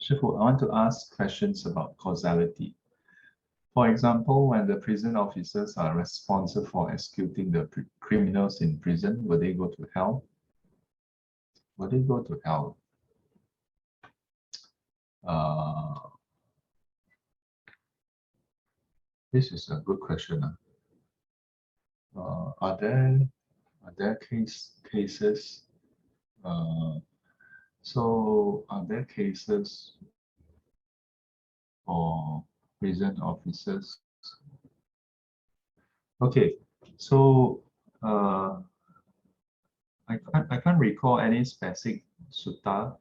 Shifu, I want to ask questions about causality. For example, when the prison officers are responsible for executing the criminals in prison, will they go to hell? Will they go to hell? This is a good question. Are there cases? So are there cases for prison officers? Okay, so I can't recall any specific sutta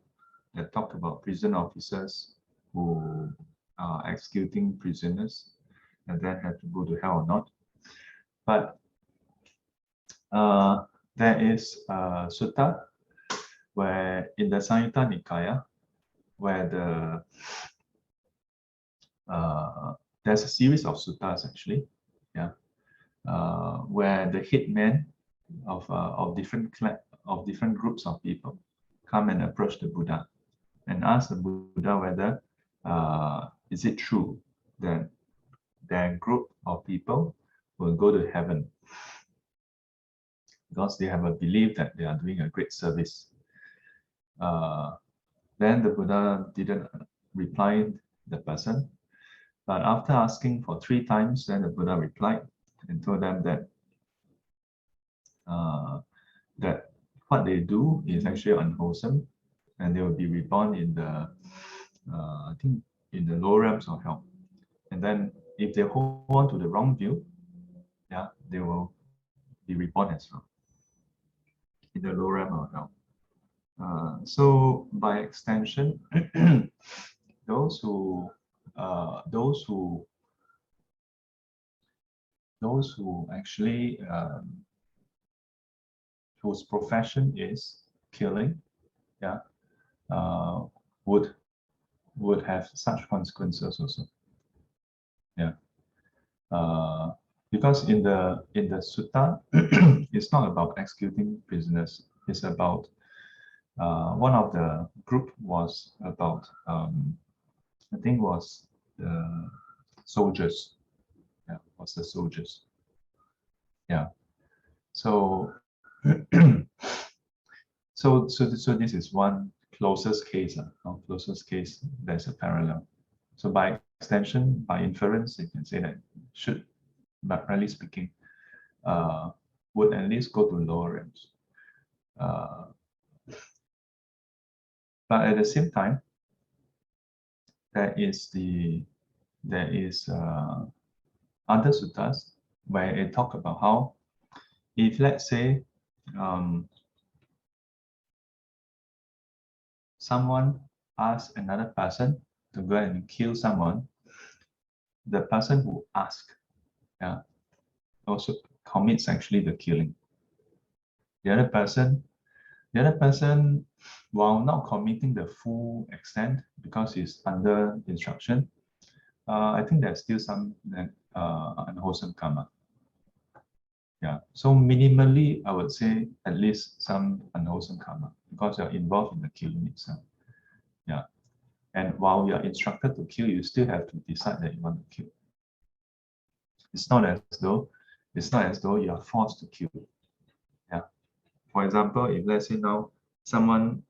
that talk about prison officers who are executing prisoners and then have to go to hell or not. But there is a sutta where in the Samyutta Nikaya, where there's a series of suttas actually, yeah, where the hitman of different groups of people come and approach the Buddha and ask the Buddha whether is it true that their group of people will go to heaven because they have a belief that they are doing a great service. Then the Buddha didn't reply the person, but after asking for 3 times, then the Buddha replied and told them that that what they do is actually unwholesome, and they will be reborn in the I think in the lower realms of hell. And then if they hold on to the wrong view, yeah, they will be reborn as well in the lower realm of hell. So by extension, those who actually whose profession is killing, yeah, would have such consequences also. Yeah, because in the sutta, it's not about executing prisoners. It's about one of the group was about I think was the soldiers. Yeah, was the soldiers. Yeah. So so this is one closest case. Closest case, there's a parallel. So by extension, by inference, you can say that should, but really speaking, would at least go to lower realms. But at the same time, there is other suttas where it talk about how if let's say someone asks another person to go and kill someone, the person who asks, yeah, also commits actually the killing. The other person, while not committing the full extent because he's under instruction, I think there's still some unwholesome karma. Yeah, so minimally, I would say at least some unwholesome karma because you're involved in the killing itself. Yeah, and while you are instructed to kill, you still have to decide that you want to kill. It's not as though you are forced to kill. Yeah. For example, if let's say now someone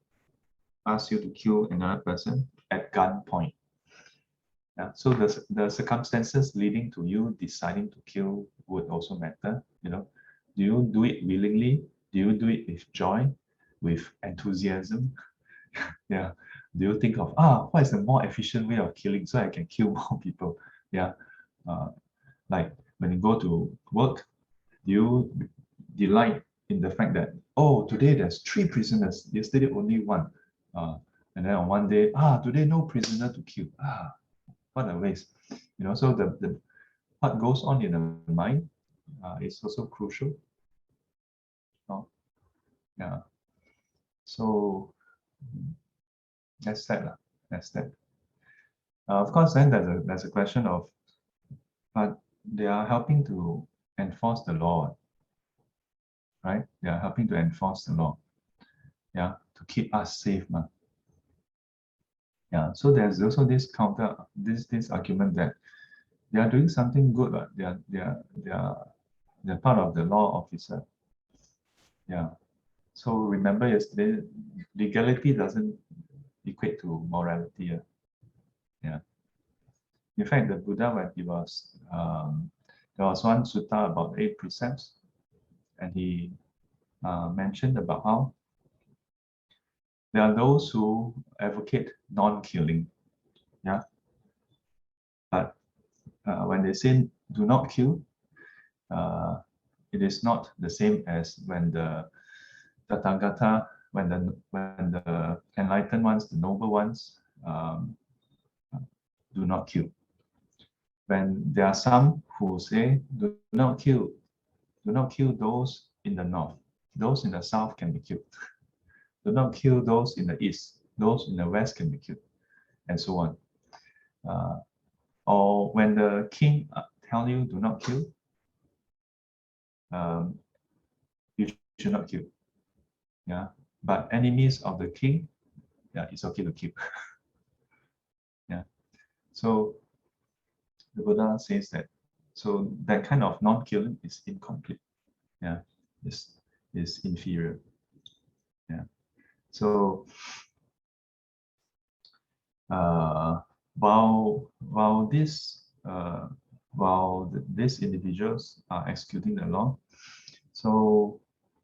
asks you to kill another person at gunpoint. Yeah. So the circumstances leading to you deciding to kill would also matter. You know, do you do it willingly? Do you do it with joy, with enthusiasm? Yeah. Do you think of what is the more efficient way of killing so I can kill more people? Yeah. Like when you go to work, do you delight in the fact that, oh, today there's 3 prisoners, yesterday only 1, and then on one day, today no prisoner to kill. What a waste. You know, so the what goes on in the mind is also crucial. Yeah. So that's that. That's that. Of course, then there's a question of, but they are helping to enforce the law, right? They are helping to enforce the law, yeah, to keep us safe, man. Yeah, so there's also this this argument that they are doing something good, but they're part of the law officer. Yeah. So remember yesterday, legality doesn't equate to morality. Yeah. In fact, the Buddha, when he was there was one sutta about 8 precepts, and he mentioned about how there are those who advocate non-killing. Yeah. But when they say do not kill, it is not the same as when the Tathagata, when the enlightened ones, the noble ones, do not kill. When there are some who say do not kill those in the north, those in the south can be killed. Do not kill those in the east, those in the west can be killed, and so on. Or when the king tell you do not kill, you should not kill. Yeah, but enemies of the king, yeah, it's okay to kill. Yeah, so the Buddha says that. So that kind of non-killing is incomplete. Yeah, is inferior. Yeah, so while these individuals are executing the law, so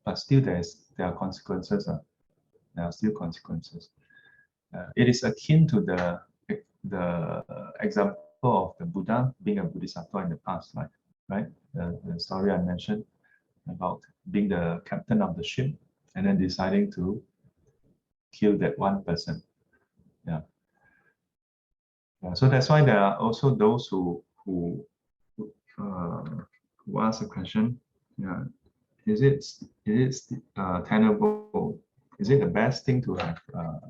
but still there are consequences. There are still consequences. It is akin to the example of the Buddha being a bodhisattva in the past life, right? The story I mentioned about being the captain of the ship and then deciding to kill that one person. Yeah. So that's why there are also those who ask the question, yeah, is it tenable? Is it the best thing to have a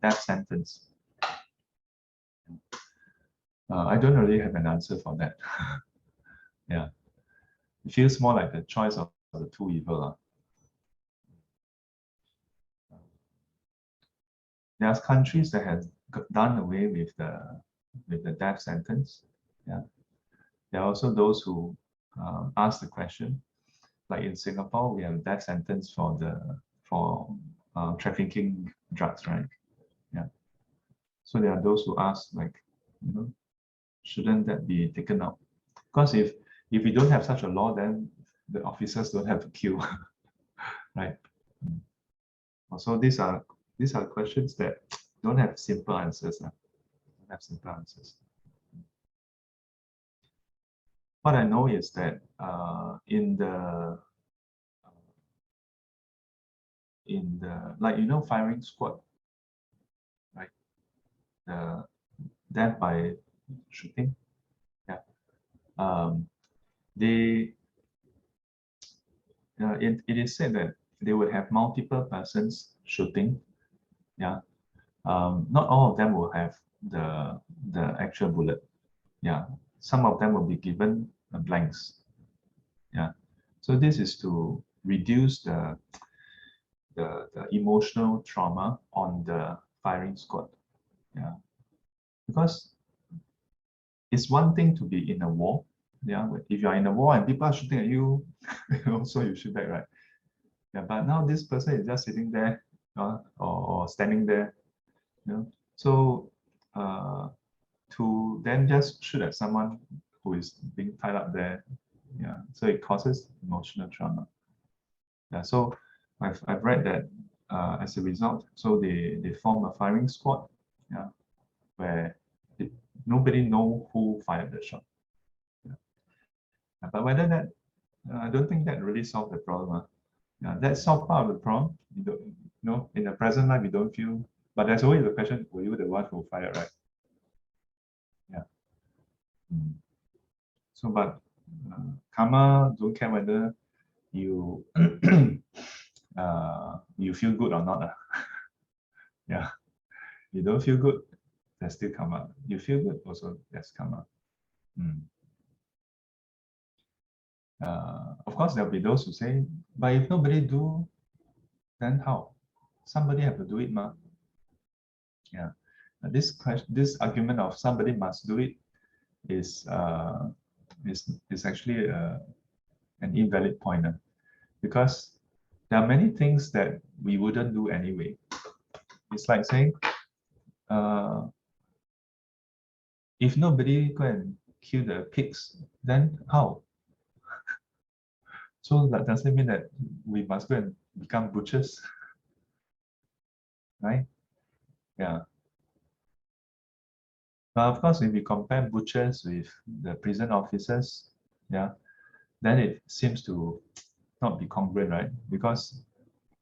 death sentence? I don't really have an answer for that. Yeah, it feels more like the choice of the two evil. There are countries that have done away with the death sentence. Yeah, there are also those who ask the question. Like in Singapore, we have death sentence for trafficking drugs, right? Yeah. So there are those who ask, like, shouldn't that be taken out? Because if we don't have such a law, then the officers don't have to kill, right? So these are questions that don't have simple answers. Don't have simple answers. What I know is that in the like firing squad, right? The death by shooting. Yeah. It is said that they would have multiple persons shooting. Yeah. Not all of them will have the actual bullet. Yeah. Some of them will be given blanks. Yeah. So this is to reduce the emotional trauma on the firing squad. Yeah. Because it's one thing to be in a war. Yeah. If you are in a war and people are shooting at you, so you shoot back, right? Yeah. But now this person is just sitting there or standing there. So to then just shoot at someone who is being tied up there, yeah. So it causes emotional trauma. Yeah. So I've read that as a result, so they form a firing squad, yeah, where nobody know who fired the shot. Yeah. But whether that, I don't think that really solved the problem. Yeah, that's not part of the problem. You don't, in the present life, you don't feel. But there's always the question: were you the one who fired, right? Yeah. So, but karma don't care whether you you feel good or not. Yeah. You don't feel good, there's still karma. You feel good, also there's karma. Of course, there'll be those who say, but if nobody do, then how? Somebody have to do it, ma. Yeah. This argument of somebody must do it is actually an invalid pointer, because there are many things that we wouldn't do anyway. It's like saying, if nobody go and kill the pigs, then how? So that doesn't mean that we must go and become butchers, right? Yeah. But of course, if we compare butchers with the prison officers, yeah, then it seems to not be congruent, right? Because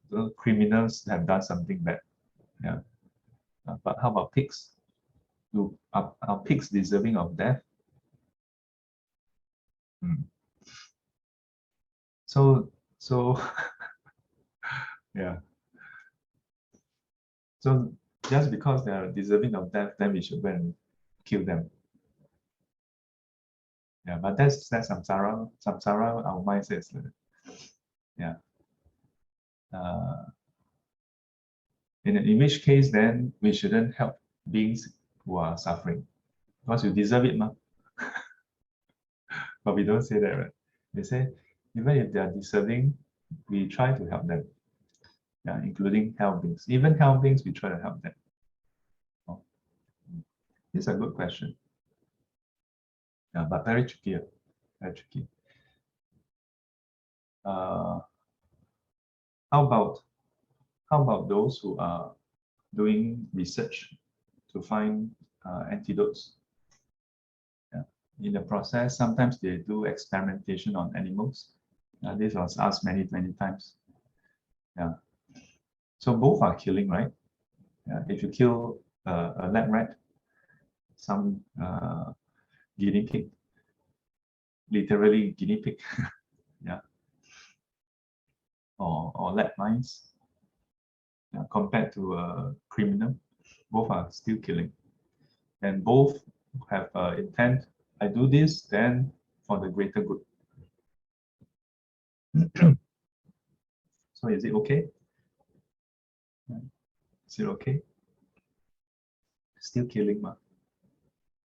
the criminals have done something bad. Yeah. But how about pigs? Are pigs deserving of death? Hmm. So yeah. So just because they are deserving of death, then we should go and kill them. Yeah, but that's samsara. Samsara, our mind says, yeah. In which case, then we shouldn't help beings who are suffering, because you deserve it, ma. But we don't say that, right? We say, even if they are deserving, we try to help them. Yeah, including hell beings. Even hell beings, we try to help them. Oh. This is a good question. Yeah, but very tricky. Very tricky. How about those who are doing research to find antidotes? Yeah. In the process, sometimes they do experimentation on animals. This was asked many times. Yeah. So both are killing, right? If you kill a lab rat, some guinea pig, literally guinea pig, yeah, or lab mice, compared to a criminal, both are still killing, and both have intent. I do this then for the greater good. So is it okay? Is it okay? Still killing, ma?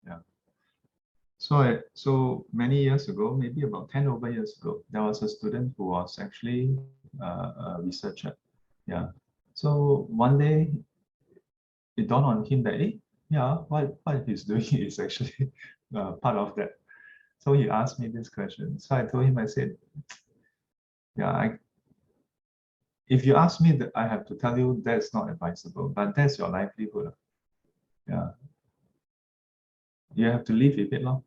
Yeah. So many years ago, maybe about 10 over years ago, there was a student who was actually a researcher. Yeah. So one day it dawned on him that, yeah, what he's doing is actually part of that. So he asked me this question. So I told him, I said, yeah, if you ask me, that I have to tell you that's not advisable, but that's your livelihood. Yeah. You have to live with it, long,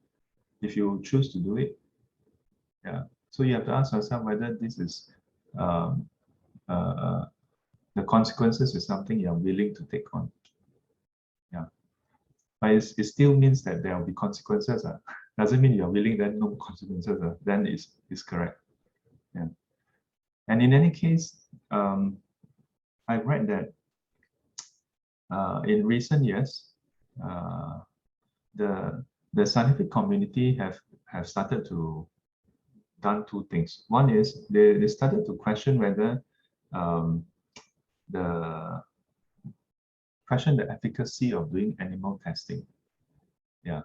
if you choose to do it. Yeah. So you have to ask yourself whether this is um, the consequences is something you're willing to take on. Yeah. But it still means that there will be consequences. Doesn't mean you're willing, then no consequences. Then it's correct. Yeah. And in any case, I've read that in recent years, the scientific community have started to done two things. One is they started to question whether the efficacy of doing animal testing. Yeah.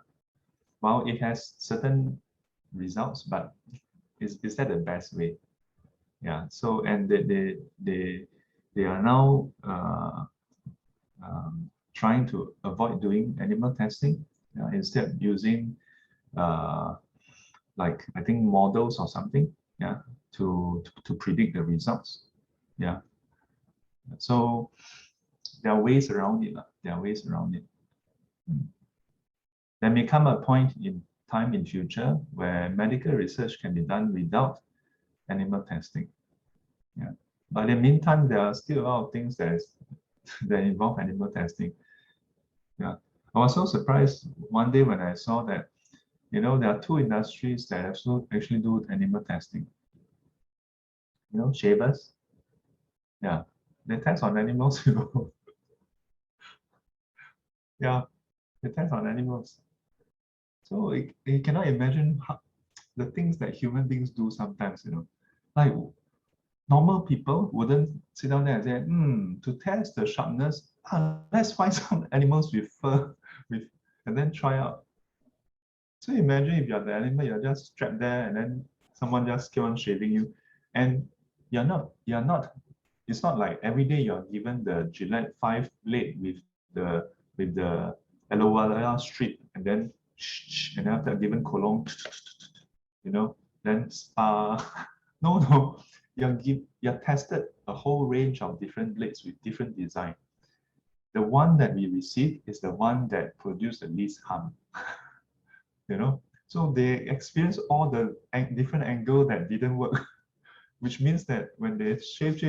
Well, it has certain results, but is that the best way? Yeah. So and they are now trying to avoid doing animal testing, instead using like I think models or something, yeah, to predict the results. Yeah. So there are ways around it. There are ways around it. There may come a point in time in future where medical research can be done without animal testing. Yeah. But in the meantime, there are still a lot of things that involve animal testing. Yeah. I was so surprised one day when I saw that, there are two industries that actually do animal testing. Shavers. Yeah. They test on animals, Yeah. They test on animals. So you cannot imagine the things that human beings do sometimes, like normal people wouldn't sit down there and say, to test the sharpness, let's find some animals with fur, and then try out. So imagine if you're the animal, you're just strapped there, and then someone just keep on shaving you, and you're not. It's not like every day you're given the Gillette 5 blade with the aloe vera strip, and then after given cologne, then spa. No, you're tested a whole range of different blades with different design. The one that we receive is the one that produced the least harm. So they experience all the different angle that didn't work, which means that when they shave,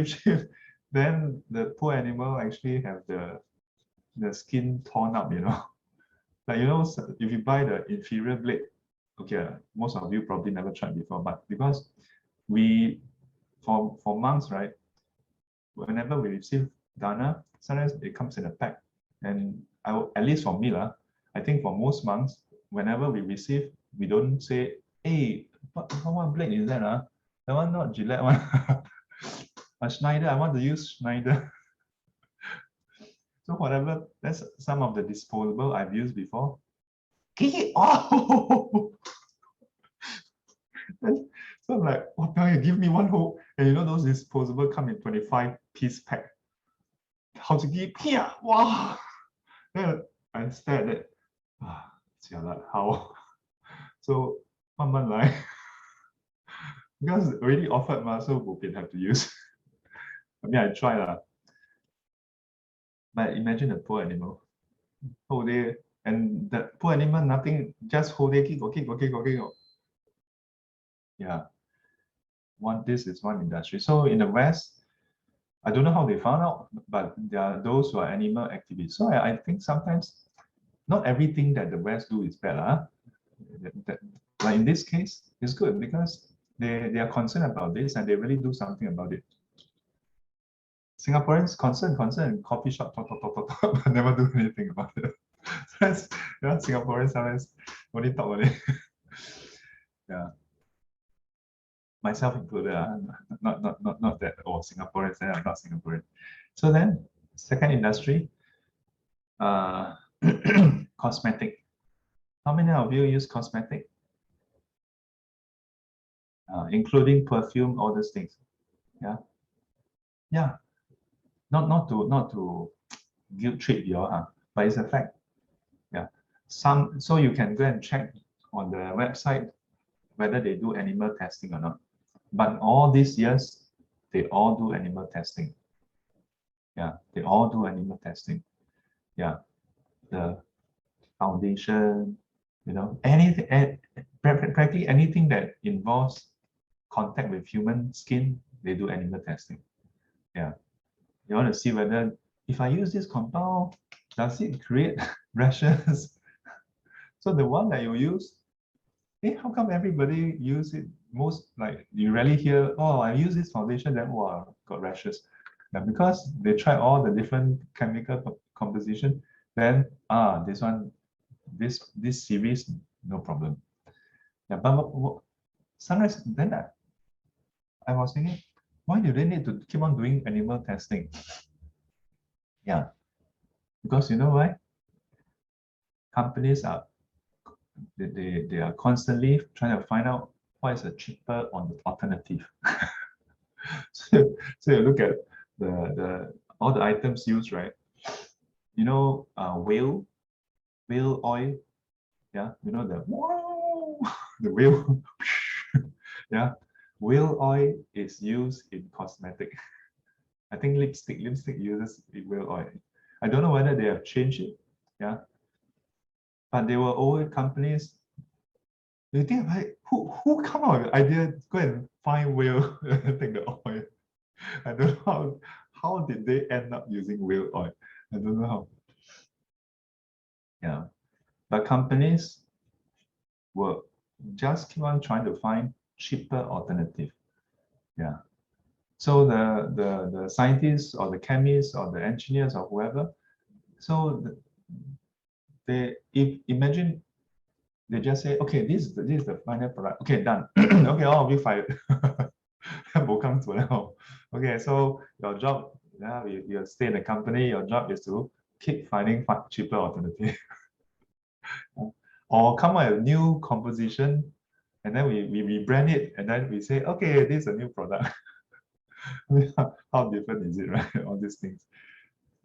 then the poor animal actually have the skin torn up. Like, if you buy the inferior blade, okay, most of you probably never tried before, but because for monks, right, whenever we receive dana, sometimes it comes in a pack. And at least for me, I think for most monks, whenever we receive, we don't say, hey, what blade is that? That one not Gillette one. Schneider, I want to use Schneider. So whatever, that's some of the disposable I've used before. Oh! So I'm like, what the hell, you give me one whole, and those disposable come in 25-piece pack. How to give here? Wow! Then I stared at it. How? So 慢慢来. Because already offered, so we have to use. I mean, I try. But imagine a poor animal. Whole day, and that poor animal, nothing, just whole day, kick. Yeah. This is one industry. So in the West, I don't know how they found out, but there are those who are animal activists. So I think sometimes not everything that the West do is bad. Like in this case, it's good because they are concerned about this and they really do something about it. Singaporeans concerned, coffee shop, talk, but never do anything about it. Singaporeans sometimes only talk about it. Yeah. Myself included, not that, Singaporeans, then I'm not Singaporean. So then, second industry, cosmetic. How many of you use cosmetic? Including perfume, all those things. Yeah. Yeah. Not to guilt trip you, but it's a fact. Yeah. So you can go and check on the website whether they do animal testing or not. But all these years, they all do animal testing. Yeah, they all do animal testing. Yeah, the foundation, anything, practically anything that involves contact with human skin, they do animal testing. Yeah, you want to see whether if I use this compound, does it create rashes? So the one that you use, how come everybody use it? Like you rarely hear, I use this foundation, then got rashes. Yeah, because they try all the different chemical composition, then this one, this series, no problem. Yeah, but sometimes then I was thinking, why do they need to keep on doing animal testing? Yeah, because you know why? Companies they are constantly trying to find out what is a cheaper alternative. So you look at the all the items used, right? Whale oil. Yeah, the whale. Yeah, whale oil is used in cosmetic. I think lipstick uses whale oil. I don't know whether they have changed it. Yeah, but they were old companies. You think, like, who come up with the idea, go and find whale and take the oil? I don't know how did they end up using whale oil. I don't know how. Yeah, but companies will just keep on trying to find cheaper alternative. Yeah. So the scientists or the chemists or the engineers or whoever, so imagine they just say, okay, this is the final product. Okay, done. Okay, all of you fired. Okay, so your job, yeah, you stay in the company, your job is to keep finding cheaper alternative. Or come up with a new composition, and then we rebrand it, and then we say, okay, this is a new product. How different is it, right? All these things.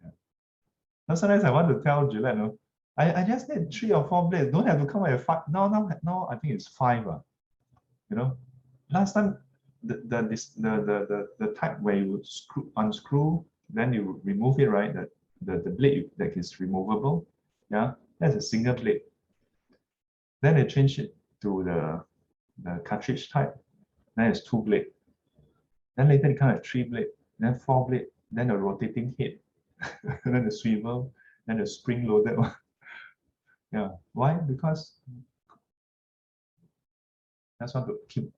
Yeah. Now, sometimes I want to tell Gillette, no, I just need 3 or 4 blades. Don't have to come up with 5. No, I think it's 5. You know, last time the type where you unscrew, then you remove it, right? The blade that is removable. Yeah, that's a single blade. Then they change it to the cartridge type. Then it's 2 blade. Then later it comes 3 blade, then 4 blade, then a rotating head, then the swivel, then the spring loaded one. Yeah. Why? Because I just want to keep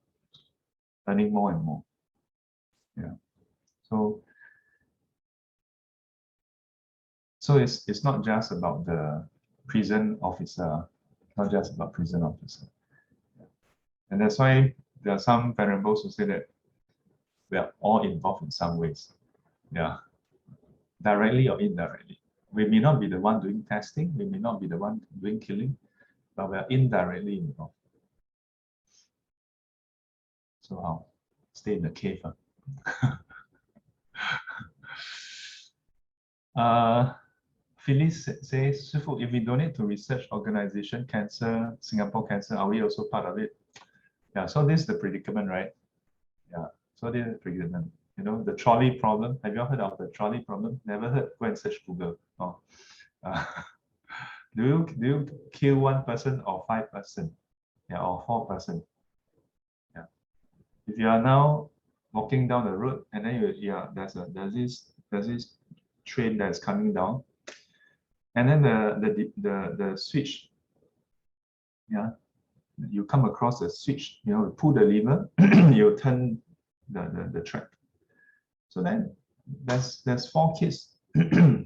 learning more and more. Yeah. So it's not just about the prison officer, not just about prison officer. And that's why there are some variables who say that we are all involved in some ways. Yeah. Directly or indirectly. We may not be the one doing testing, we may not be the one doing killing, but we are indirectly involved. So I'll stay in the cave. Phyllis says, Shifu, if we donate to research organization, cancer, Singapore Cancer, are we also part of it? Yeah, so this is the predicament, right? Yeah, so this is the predicament. You know, the trolley problem. Have you all heard of the trolley problem? Never heard? Go and search Google. Oh. Do you kill 1 person or 5 person? Yeah, or 4 person? Yeah. If you are now walking down the road and then there's this train that's coming down, and then the switch, yeah, you come across the switch, you know, pull the lever, you turn the track. So then there's 4 kids,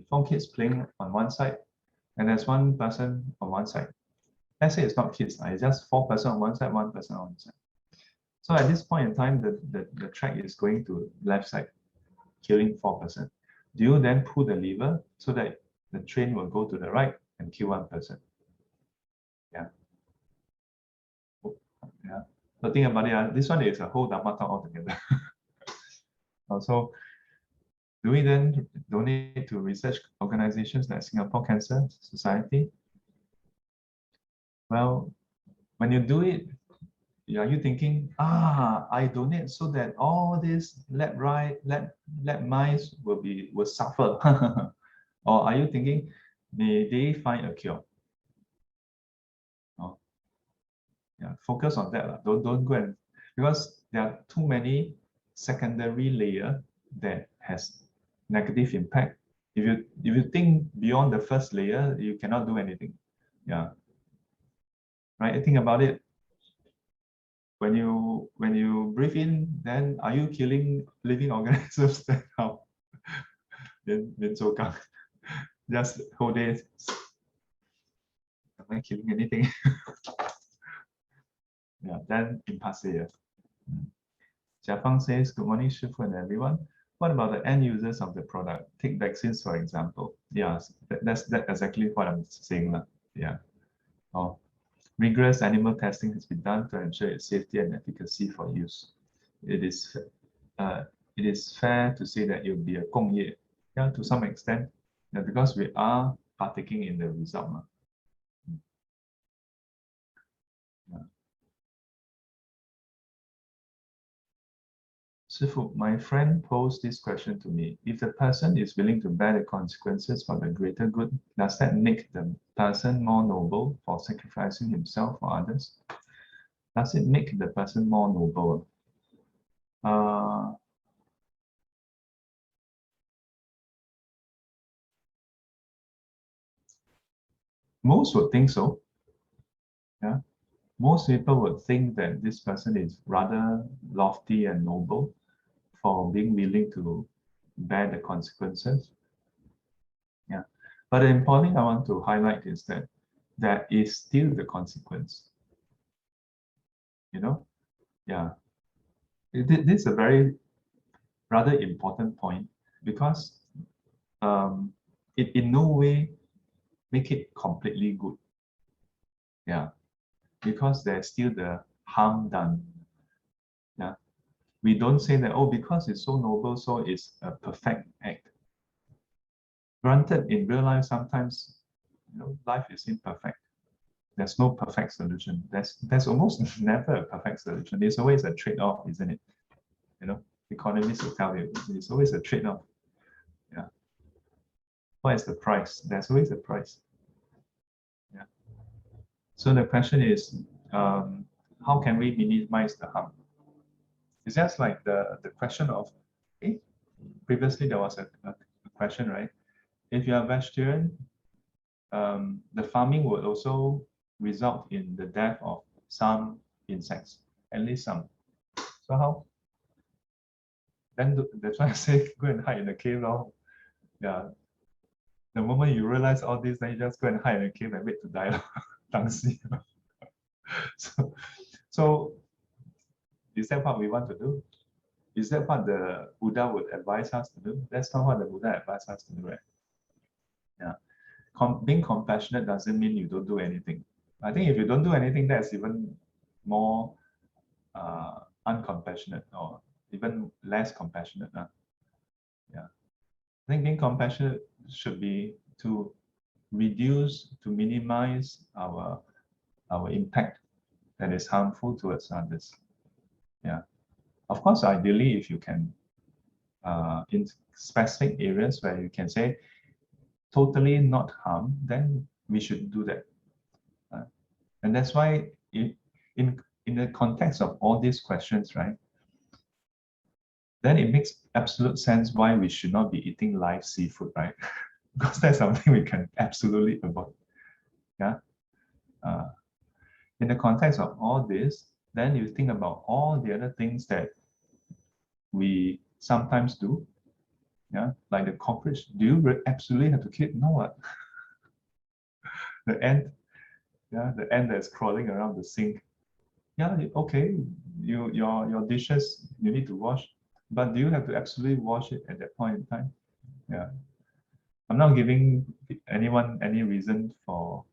4 kids playing on one side, and there's 1 person on one side. Let's say it's not kids, it's just 4 person on one side, 1 person on one side. So at this point in time, the track is going to left side, killing 4 person. Do you then pull the lever so that the train will go to the right and kill 1 person? Yeah. Yeah. So think about it. This one is a whole Dharma talk altogether. Also, do we then donate to research organizations like Singapore Cancer Society? Well, when you do it, are you thinking, I donate so that all these lab mice will suffer? Or are you thinking, may they find a cure? Oh, yeah, focus on that. Don't go and, because there are too many secondary layer that has negative impact. If you think beyond the first layer, you cannot do anything. Yeah. Right? Think about it. When you breathe in, then are you killing living organisms? Then how? Then just whole day. Am I killing anything? Yeah, then impasse. Jiafang says, good morning, Shifu and everyone. What about the end users of the product? Take vaccines, for example. Yeah, that's exactly what I'm saying. Yeah. Oh, rigorous animal testing has been done to ensure its safety and efficacy for use. It is fair to say that it will be a 共业, yeah, to some extent, yeah, because we are partaking in the result. Yeah. Shifu, my friend posed this question to me. If the person is willing to bear the consequences for the greater good, does that make the person more noble for sacrificing himself for others? Does it make the person more noble? Most would think so. Yeah. Most people would think that this person is rather lofty and noble for being willing to bear the consequences. Yeah. But the important thing I want to highlight is that there is still the consequence. You know? Yeah. This is a very rather important point, because it in no way make it completely good. Yeah, because there's still the harm done. Yeah, we don't say that, oh, because it's so noble, so it's a perfect act. Granted, in real life, sometimes life is imperfect. There's no perfect solution. There's almost never a perfect solution. There's always a trade-off, isn't it? Economists will tell you it's always a trade-off. Yeah. What is the price? There's always a price. Yeah. So the question is, how can we minimize the harm? It's just like the question of, previously there was a question, right? If you are vegetarian, the farming would also result in the death of some insects, at least some. So how? Then that's why I say go and hide in the cave now. Yeah. The moment you realize all this, then you just go and hide in the cave and wait to die. so is that what we want to do? Is that what the Buddha would advise us to do? That's not what the Buddha advised us to do, right? Yeah. Being compassionate doesn't mean you don't do anything. I think if you don't do anything, that's even more uncompassionate or even less compassionate. Yeah. I think being compassionate should be to reduce, to minimize our impact that is harmful towards others. Yeah. Of course, ideally, if you can, in specific areas where you can say totally not harm, then we should do that. And that's why in the context of all these questions, right, then it makes absolute sense why we should not be eating live seafood, right? Because that's something we can absolutely avoid. Yeah. In the context of all this, then you think about all the other things that we sometimes do. Yeah, like the cockroach. Do you absolutely have to kill? No, what? The ant. Yeah, the ant that's crawling around the sink. Yeah, okay. Your dishes you need to wash, but do you have to absolutely wash it at that point in time? Yeah. I'm not giving anyone any reason for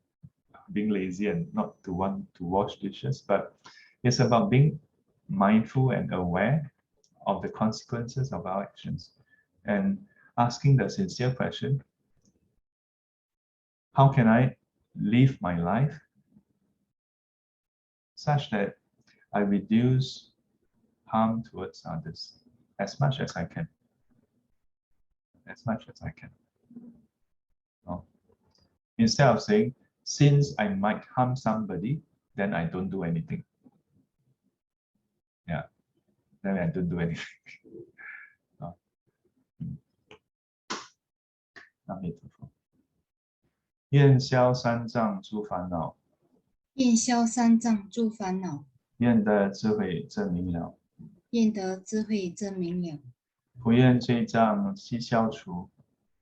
being lazy and not to want to wash dishes, but it's about being mindful and aware of the consequences of our actions and asking the sincere question, how can I live my life such that I reduce harm towards others as much as I can? As much as I can. Oh. Instead of saying, since I might harm somebody, then I don't do anything. Yeah, then I don't do anything. 阿弥陀佛。愿消三障诸烦恼，愿消三障诸烦恼，愿得智慧真明了，愿得智慧真明了。不愿罪障悉消除，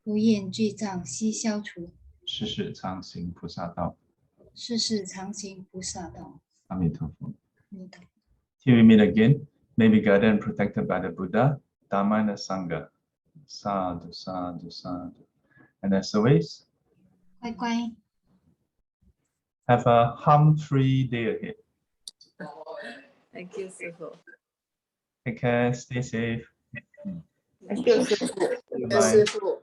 不愿罪障悉消除，世世常行菩萨道。世世常行菩萨道。阿弥陀佛。阿弥陀佛。 Till we meet again, may be guided and protected by the Buddha, Dharma, and the Sangha. Sadhu, sadhu, sadhu. And as always, 乖乖。 have a harm-free day ahead. Thank you, 师父。 Take care, stay safe. Thank you, 师父。 Bye. 师父。